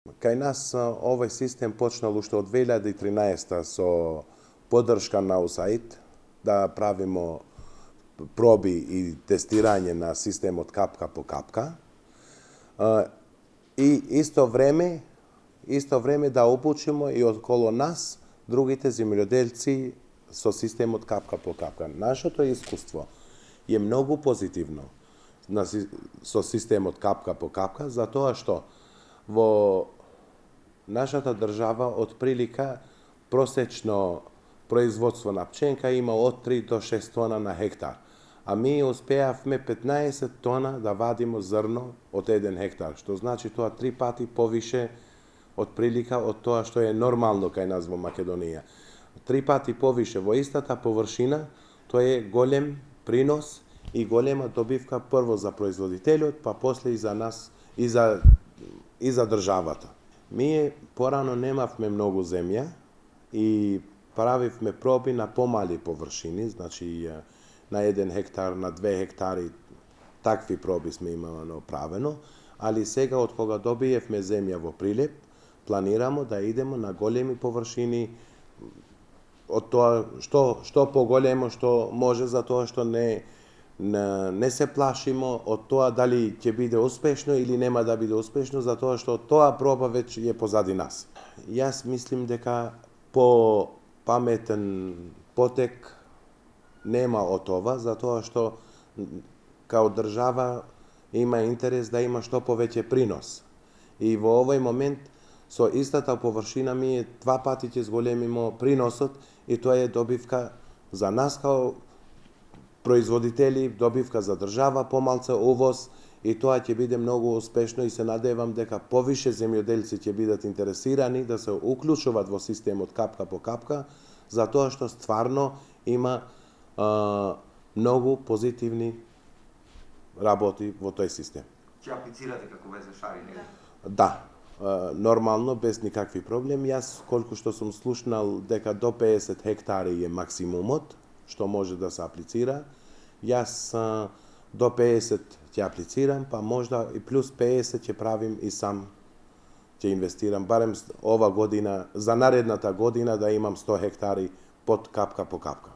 Кај нас овој систем почнал уште од 2013 со поддршка на USAID да правимо проби и тестирање на системот капка по капка. И исто време да обучимо и околу нас другите земјоделци со системот капка по капка. Нашето искуство е многу позитивно со системот капка по капка, затоа што во нашата држава од прилика просечно производство на пченка има од 3 до 6 тона на хектар. А ми успеавме 15 тона да вадимо зрно од 1 хектар, што значи тоа 3 пати повише од прилика од тоа што е нормално кај нас во Македонија. 3 пати повише во истата површина, тоа е голем принос и голема добивка прво за производителот, па после и за нас и за државата. Ние порано немавме многу земја и правивме проби на помали површини, значи на 1 хектар, на 2 хектари, такви проби сме имали направено, али сега од кога добиевме земја во Прилеп, планирамо да идеме на големи површини, од тоа што поголемо што може, за тоа што не се плашимо од тоа дали ќе биде успешно или нема да биде успешно, затоа што тоа проба веќе е позади нас. Јас мислим дека по паметен потек нема од ова, затоа што као држава има интерес да има што повеќе принос. И во овој момент со истата површина ми 2 пати ќе зголемимо приносот и тоа е добивка за нас као производители, добивка за држава, помалце увоз и тоа ќе биде многу успешно и се надевам дека повише земјоделци ќе бидат интересирани да се уклучуваат во системот капка по капка, затоа што стварно има многу позитивни работи во тој систем. Ќе аплицирате како ВЗШ или? Да, нормално, без никакви проблеми. Јас, колку што сум слушнал, дека до 50 хектари е максимумот, што може да се аплицира. Јас до 50 ќе аплицирам, па можда и плюс 50 ќе правим и сам, ќе инвестирам, барем ова година, за наредната година да имам 100 хектари под капка по капка.